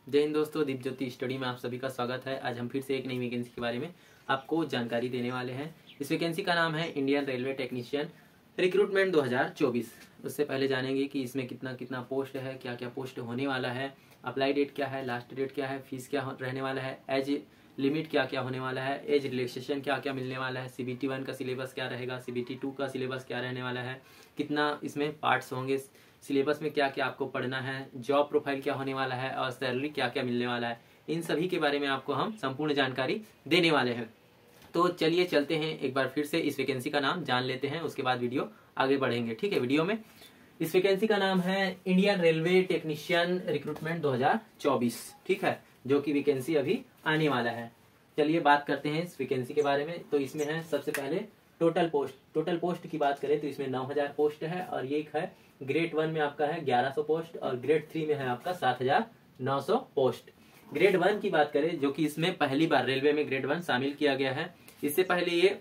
जय हिंद दोस्तों, दीप ज्योति स्टडी में आप सभी का स्वागत है। आज हम फिर से एक नई वैकेंसी के बारे में आपको जानकारी देने वाले हैं। इस वैकेंसी का नाम है इंडियन रेलवे टेक्नीशियन रिक्रूटमेंट 2024। उससे पहले जानेंगे कि इसमें कितना कितना पोस्ट है, क्या क्या पोस्ट होने वाला है, अप्लाई डेट क्या है, लास्ट डेट क्या है, फीस क्या रहने वाला है, एज लिमिट क्या क्या होने वाला है, एज रिलैक्सेशन क्या क्या मिलने वाला है, CBT 1 का सिलेबस क्या रहेगा, CBT 2 का सिलेबस क्या रहने वाला है, कितना इसमें पार्ट्स होंगे, सिलेबस में क्या क्या आपको पढ़ना है, जॉब प्रोफाइल क्या होने वाला है और सैलरी क्या क्या मिलने वाला है, इन सभी के बारे में आपको हम संपूर्ण जानकारी देने वाले हैं। तो चलिए चलते हैं, एक बार फिर से इस वैकेंसी का नाम जान लेते हैं, उसके बाद वीडियो आगे बढ़ेंगे। ठीक है, वीडियो में इस वैकेंसी का नाम है इंडियन रेलवे टेक्नीशियन रिक्रूटमेंट 2024। ठीक है, जो कि वैकेंसी अभी आने वाला है। चलिए बात करते हैं इस वैकेंसी के बारे में। तो इसमें है सबसे पहले टोटल पोस्ट की बात करें तो इसमें 9000 पोस्ट है, और ये है ग्रेड 1 में आपका है 1100 पोस्ट, और ग्रेड 3 में है आपका 7900 पोस्ट। ग्रेड 1 की बात करें, जो कि इसमें पहली बार रेलवे में ग्रेड 1 शामिल किया गया है। इससे पहले ये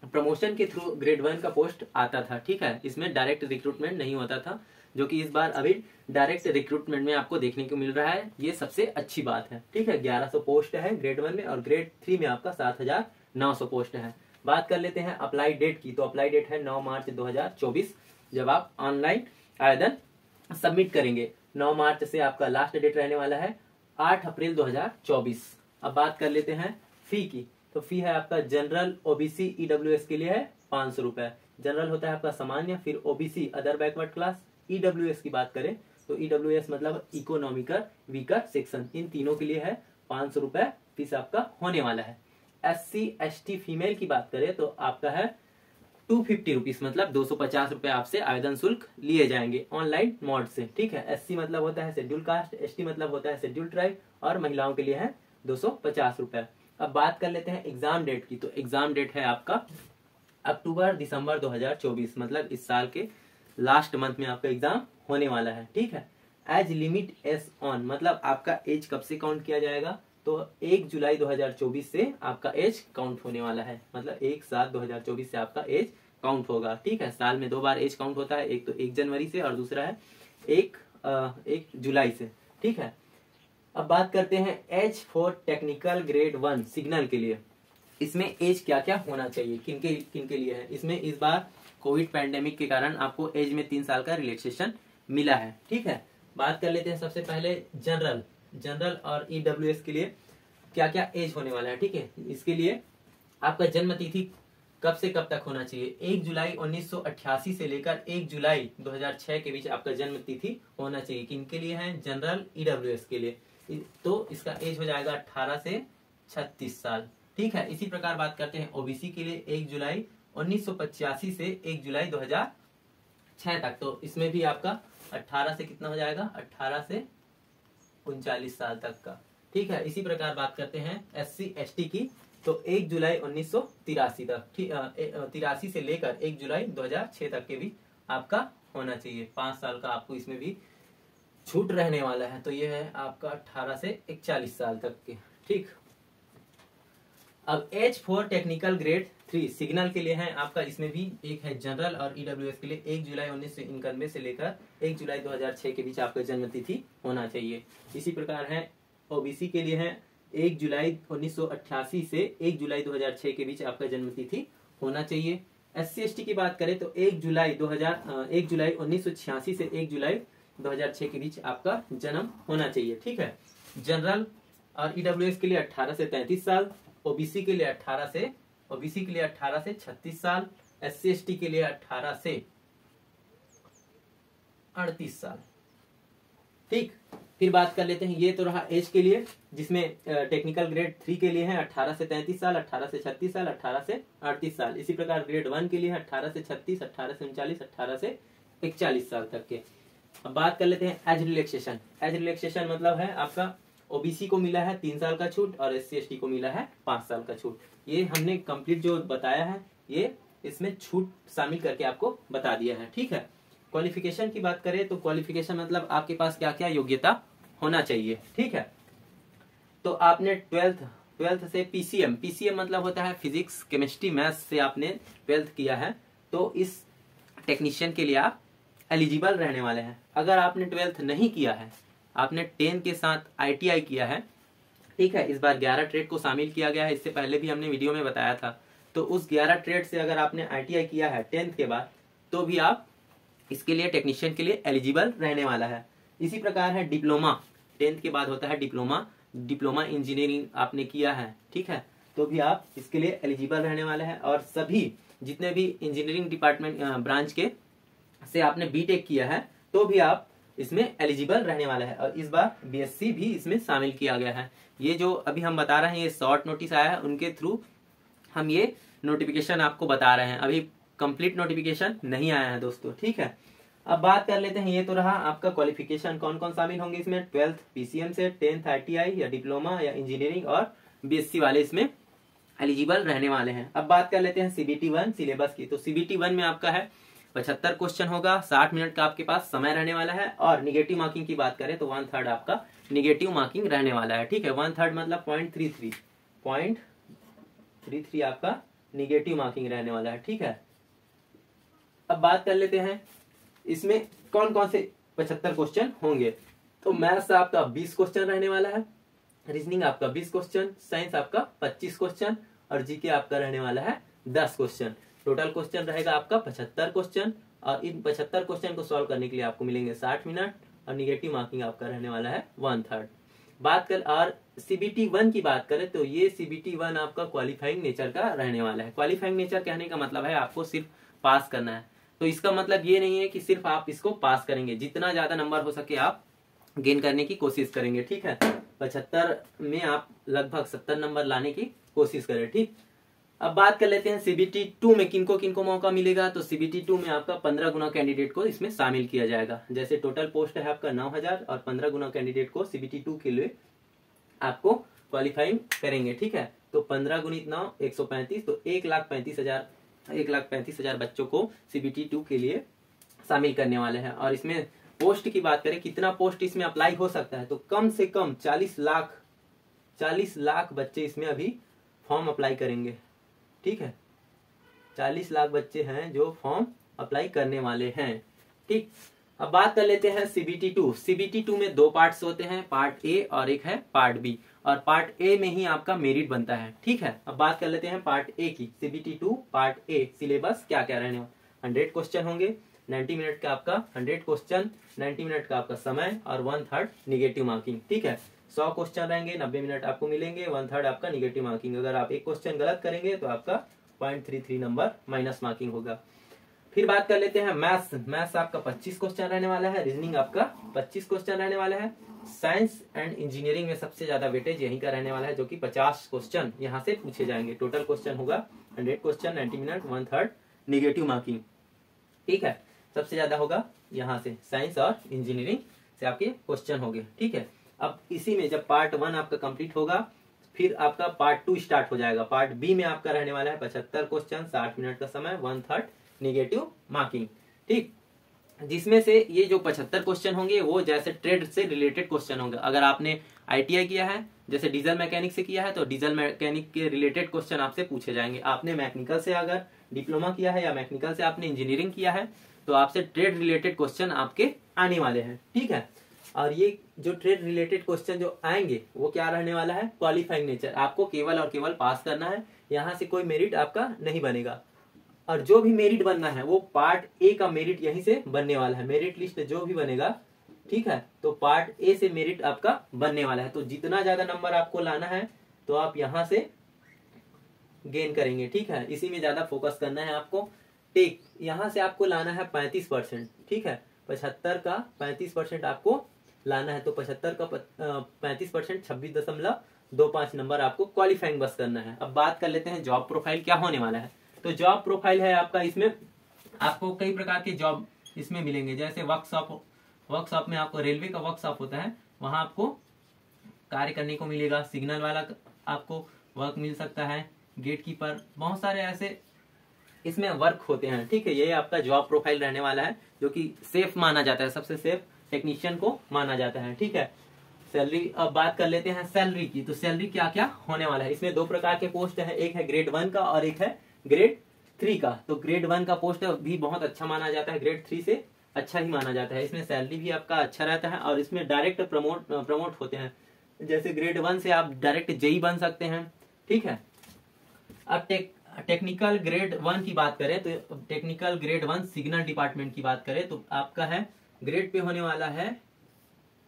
प्रमोशन के थ्रू ग्रेड 1 का पोस्ट आता था। ठीक है, इसमें डायरेक्ट रिक्रूटमेंट नहीं होता था, जो कि इस बार अभी डायरेक्ट रिक्रूटमेंट में आपको देखने को मिल रहा है। ये सबसे अच्छी बात है। ठीक है, 1100 पोस्ट है ग्रेड 1 में, और ग्रेड 3 में आपका 7900 पोस्ट है। बात कर लेते हैं अप्लाई डेट की। तो अप्लाई डेट है 9 मार्च 2024, जब आप ऑनलाइन आवेदन सबमिट करेंगे। 9 मार्च से आपका लास्ट डेट रहने वाला है 8 अप्रैल 2024। अब बात कर लेते हैं फी की। तो फी है आपका जनरल, OBC, EWS के लिए है 500 रुपए। जनरल होता है आपका सामान्य, फिर OBC other backward class, EWS की बात करें तो EWS मतलब इकोनॉमिकल वीकर सेक्शन, इन तीनों के लिए है 500 रुपए फीस आपका होने वाला है। SC ST फीमेल की बात करें तो आपका है 250 रुपीज, मतलब 250 रुपए आपसे आवेदन शुल्क लिए जाएंगे ऑनलाइन मोड से। ठीक है, SC मतलब होता है शेड्यूल कास्ट, ST मतलब होता है शेड्यूल ट्राइब, और महिलाओं के लिए है 250 रुपए। अब बात कर लेते हैं एग्जाम डेट की। तो एग्जाम डेट है आपका अक्टूबर दिसंबर 2024, मतलब इस साल के लास्ट मंथ में आपका एग्जाम होने वाला है। ठीक है, एज लिमिट एस ऑन, मतलब आपका एज कब से काउंट किया जाएगा, तो 1 जुलाई 2024 से आपका एज काउंट होने वाला है। मतलब 1/7/2024 से आपका एज काउंट होगा। ठीक है, साल में 2 बार एज काउंट होता है, एक तो 1 जनवरी से और दूसरा है 1 जुलाई से। ठीक है, अब बात करते हैं as for technical grade 1 signal के लिए। इसमें एज क्या क्या होना चाहिए, किनके लिए है। इसमें इस बार कोविड पैंडेमिक के कारण आपको एज में 3 साल का रिलैक्सेशन मिला है। ठीक है, बात कर लेते हैं सबसे पहले जनरल और EWS के लिए क्या क्या एज होने वाला है। ठीक है, इसके लिए आपका जन्म तिथि कब से कब तक होना चाहिए, 1 जुलाई 1988 से लेकर 1 जुलाई 2006 के बीच आपका जन्म तिथि होना चाहिए। किनके लिए है, जनरल, EWS के लिए। तो इसका एज हो जाएगा 18 से 36 साल। ठीक है, इसी प्रकार बात करते हैं OBC के लिए 1 जुलाई 1985 से 1 जुलाई 2006 तक। तो इसमें भी आपका 18 से कितना हो जाएगा, 18 से 39 साल तक का। ठीक है, इसी प्रकार बात करते हैं SC ST की। तो 1 जुलाई 1983 तक, 83 से लेकर 1 जुलाई 2006 तक के भी आपका होना चाहिए। 5 साल का आपको इसमें भी छूट रहने वाला है। तो ये है आपका 18 से 41 साल तक के। ठीक, अब as for technical grade 3 signal के लिए है आपका, इसमें भी एक है जनरल और EWS के लिए 1 जुलाई 1991 से लेकर 1 जुलाई 2006 के बीच आपका जन्म तिथि होना चाहिए। इसी प्रकार है OBC के लिए है 1 जुलाई 1988 से 1 जुलाई 2006 के बीच आपका जन्म तिथि होना चाहिए। SC ST की बात करें तो 1 जुलाई 1986 से 1 जुलाई 2006 के बीच आपका जन्म होना चाहिए। ठीक है, जनरल और EWS के लिए 18 से 33 साल, OBC के लिए 18 से 36 साल, SC ST के लिए 18 से 38 साल। ठीक, फिर बात कर लेते हैं, ये तो रहा एज के लिए, जिसमें टेक्निकल ग्रेड 3 के लिए है 18 से 33 साल, 18 से 36 साल, 18 से 38 साल। इसी प्रकार ग्रेड 1 के लिए है 18 से 36, 18 से 39, 18 से 41 साल तक के। अब बात कर लेते हैं एज रिलैक्सेशन। एज रिलैक्सेशन मतलब है आपका OBC को मिला है 3 साल का छूट, और SC ST को मिला है 5 साल का छूट। ये हमने कंप्लीट जो बताया है, ये इसमें छूट शामिल करके आपको बता दिया है। ठीक है, क्वालिफिकेशन की बात करें तो क्वालिफिकेशन मतलब आपके पास क्या क्या योग्यता होना चाहिए। ठीक है, तो आपने 12th से PCM मतलब होता है फिजिक्स, केमिस्ट्री, मैथ्स से आपने 12th किया है, तो इस टेक्नीशियन के लिए आप एलिजिबल रहने वाले हैं। अगर आपने 12th नहीं किया है आपने 10 के साथ ITI किया है, ठीक है, इस बार 11 ट्रेड को शामिल किया गया है, इससे पहले भी हमने वीडियो में बताया था। तो उस 11 ट्रेड से अगर आपने ITI किया है 10th के बाद, तो भी आप इसके लिए टेक्नीशियन के लिए एलिजिबल रहने वाला है। इसी प्रकार है डिप्लोमा, 10th के बाद होता है डिप्लोमा इंजीनियरिंग आपने किया है, ठीक है, तो भी आप इसके लिए एलिजिबल रहने वाले हैं। और सभी जितने भी इंजीनियरिंग डिपार्टमेंट ब्रांच के से आपने BTech किया है, तो भी आप इसमें एलिजिबल रहने वाला है। और इस बार BSc भी इसमें शामिल किया गया है। ये जो अभी हम बता रहे हैं, ये शॉर्ट नोटिस आया है, उनके थ्रू हम ये नोटिफिकेशन आपको बता रहे हैं, अभी कंप्लीट नोटिफिकेशन नहीं आया है दोस्तों, ठीक है। अब बात कर लेते हैं, ये तो रहा आपका क्वालिफिकेशन, कौन कौन शामिल होंगे इसमें, 12th PCM से, 10th ITI या डिप्लोमा या इंजीनियरिंग, और BSc वाले इसमें एलिजिबल रहने वाले हैं। अब बात कर लेते हैं CBT 1 सिलेबस की। तो CBT 1 में आपका है 75 क्वेश्चन होगा, 60 मिनट का आपके पास समय रहने वाला है। और निगेटिव मार्किंग की बात करें तो 1/3 आपका निगेटिव मार्किंग रहने वाला है, ठीक है। 1/3 मतलब 0.33 आपका निगेटिव मार्किंग रहने वाला है, ठीक है। अब बात कर लेते हैं इसमें कौन कौन से 75 क्वेश्चन होंगे। तो मैथ्स आपका 20 क्वेश्चन रहने वाला है, रीजनिंग आपका 20 क्वेश्चन, साइंस आपका 25 क्वेश्चन, और जीके आपका रहने वाला है 10 क्वेश्चन। टोटल क्वेश्चन रहेगा आपका 75 क्वेश्चन, और इन 75 क्वेश्चन को सॉल्व करने के लिए आपको मिलेंगे 60 मिनट, और निगेटिव मार्किंग आपका रहने वाला है 1/3। बात कर और CBT 1 की बात करें तो ये CBT 1 आपका क्वालिफाइंग नेचर का रहने वाला है। क्वालिफाइंग नेचर कहने का मतलब है आपको सिर्फ पास करना है। तो इसका मतलब ये नहीं है कि सिर्फ आप इसको पास करेंगे, जितना ज्यादा नंबर हो सके आप गेन करने की कोशिश करेंगे, ठीक है। 75 में आप लगभग 70 नंबर लाने की कोशिश करें, ठीक। अब बात कर लेते हैं CBT 2 में किनको किनको मौका मिलेगा। तो CBT 2 में आपका 15 गुना कैंडिडेट को इसमें शामिल किया जाएगा। जैसे टोटल पोस्ट है आपका 9000, और 15 गुना कैंडिडेट को CBT 2 के लिए आपको क्वालिफाइंग करेंगे, ठीक है। तो 15 गुणित 9 135, तो 1,35,000 बच्चों को CBT 2 के लिए शामिल करने वाले हैं। और इसमें पोस्ट की बात करें, कितना पोस्ट इसमें अप्लाई हो सकता है, तो कम से कम 40 लाख बच्चे इसमें अभी फॉर्म अप्लाई करेंगे, ठीक है। 40 लाख बच्चे हैं जो फॉर्म अप्लाई करने वाले हैं, ठीक। अब बात कर लेते हैं CBT 2। CBT 2 में 2 पार्ट्स होते हैं, पार्ट A और एक है पार्ट B, और पार्ट A में ही आपका मेरिट बनता है, ठीक है। अब बात कर लेते हैं पार्ट A की। CBT 2 पार्ट A सिलेबस क्या क्या रहने वाला, 100 क्वेश्चन होंगे, 90 मिनट का आपका 100 क्वेश्चन, 90 मिनट का आपका समय, और 1/3 निगेटिव मार्किंग, ठीक है। 100 क्वेश्चन रहेंगे, 90 मिनट आपको मिलेंगे, 1/3 आपका निगेटिव मार्किंग। अगर आप एक क्वेश्चन गलत करेंगे तो आपका 0.33 नंबर माइनस मार्किंग होगा। फिर बात कर लेते हैं मैथ्स आपका 25 क्वेश्चन रहने वाला है, रीजनिंग आपका 25 क्वेश्चन रहने वाला है। साइंस एंड इंजीनियरिंग में सबसे ज्यादा वेटेज यहीं का रहने वाला है, जो कि 50 क्वेश्चन यहाँ से पूछे जाएंगे। टोटल क्वेश्चन होगा 100 क्वेश्चन, 90 मिनट, 1/3 निगेटिव मार्किंग, ठीक है। सबसे ज्यादा होगा यहाँ से साइंस और इंजीनियरिंग से आपके क्वेश्चन होंगे, ठीक है। अब इसी में जब पार्ट 1 आपका कंप्लीट होगा, फिर आपका पार्ट 2 स्टार्ट हो जाएगा। पार्ट B में आपका रहने वाला है 75 क्वेश्चन, 60 मिनट का समय, 1/3 निगेटिव मार्किंग, ठीक। जिसमें से ये जो 75 क्वेश्चन होंगे वो जैसे ट्रेड से रिलेटेड क्वेश्चन होंगे। अगर आपने ITI किया है, जैसे डीजल मैकेनिक से किया है, तो डीजल मैकेनिक के रिलेटेड क्वेश्चन आपसे पूछे जाएंगे। आपने मैकेनिकल से अगर डिप्लोमा किया है, या मैकेनिकल से आपने इंजीनियरिंग किया है, तो आपसे ट्रेड रिलेटेड क्वेश्चन आपके आने वाले हैं, ठीक है। और ये जो ट्रेड रिलेटेड क्वेश्चन जो आएंगे वो क्या रहने वाला है, क्वालिफाइंग नेचर। आपको केवल और केवल पास करना है, यहाँ से कोई मेरिट आपका नहीं बनेगा। और जो भी मेरिट बनना है वो पार्ट A का मेरिट यहीं से बनने वाला है। मेरिट लिस्ट जो भी बनेगा, ठीक है, तो पार्ट A से मेरिट आपका बनने वाला है। तो जितना ज्यादा नंबर आपको लाना है तो आप यहाँ से गेन करेंगे, ठीक है। इसी में ज्यादा फोकस करना है आपको। टेक यहाँ से आपको लाना है 35%, ठीक है। 75 का 35% आपको लाना है, तो 75 का 35% 26.25 नंबर आपको क्वालिफाइंग बस करना है। अब बात कर लेते हैं जॉब प्रोफाइल क्या होने वाला है। तो जॉब प्रोफाइल है आपका, इसमें आपको कई प्रकार के जॉब इसमें मिलेंगे। जैसे वर्कशॉप में आपको रेलवे का वर्कशॉप होता है, वहां आपको कार्य करने को मिलेगा। सिग्नल वाला आपको वर्क मिल सकता है, गेट कीपर, बहुत सारे ऐसे इसमें वर्क होते हैं, ठीक है। ये आपका जॉब प्रोफाइल रहने वाला है, जो कि सेफ माना जाता है, सबसे सेफ टेक्नीशियन को माना जाता है, ठीक है। सैलरी, अब बात कर लेते हैं सैलरी की। तो सैलरी क्या क्या होने वाला है, इसमें 2 प्रकार के पोस्ट है, एक है ग्रेड 1 का और एक है ग्रेड 3 का। तो ग्रेड 1 का पोस्ट भी बहुत अच्छा माना जाता है, ग्रेड 3 से अच्छा ही माना जाता है। इसमें सैलरी भी आपका अच्छा रहता है और इसमें डायरेक्ट प्रमोट होते हैं। जैसे ग्रेड 1 से आप डायरेक्ट जेई बन सकते हैं, ठीक है। अब टेक्निकल ग्रेड 1 की बात करें तो टेक्निकल ग्रेड 1 सिग्नल डिपार्टमेंट की बात करें तो आपका है ग्रेड पे होने वाला है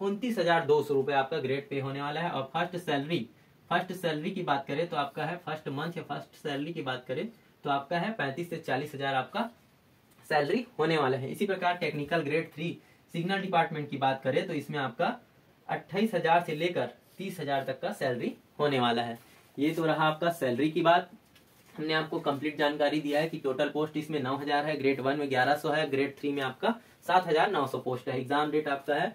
29,200 रुपए आपका ग्रेड पे होने वाला है। और फर्स्ट सैलरी की बात करें तो आपका है फर्स्ट मंथ या फर्स्ट सैलरी की बात करें तो आपका है 35 से 40 हजार आपका सैलरी होने वाला है। इसी प्रकार टेक्निकल ग्रेड 3 सिग्नल डिपार्टमेंट की बात करें तो इसमें आपका 28,000 से लेकर 30,000 तक का सैलरी होने वाला है। ये तो रहा आपका सैलरी की बात। हमने आपको कंप्लीट जानकारी दिया है कि टोटल पोस्ट इसमें 9,000 है, ग्रेड 1 में 1100 है, ग्रेड 3 में आपका 7,900 पोस्ट है। एग्जाम डेट आपका है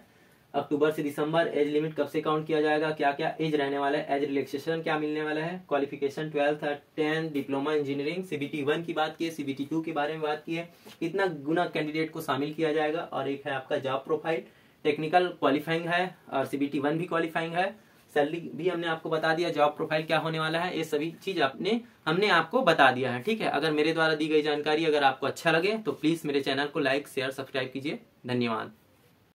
अक्टूबर से दिसंबर। एज लिमिट कब से काउंट किया जाएगा, क्या क्या एज रहने वाला है, एज रिलैक्सेशन क्या मिलने वाला है, qualification 12th 10 diploma engineering, CBT 1 की बात की है, CBT 2 के बारे में बात की है, कितना गुना कैंडिडेट को शामिल किया जाएगा। और एक है आपका जॉब प्रोफाइल, टेक्निकल क्वालिफाइंग है और CBT 1 भी क्वालिफाइंग है। सैलरी भी हमने आपको बता दिया, जॉब प्रोफाइल क्या होने वाला है, ये सभी चीज हमने आपको बता दिया है, ठीक है। अगर मेरे द्वारा दी गई जानकारी अगर आपको अच्छा लगे तो प्लीज मेरे चैनल को लाइक शेयर सब्सक्राइब कीजिए। धन्यवाद।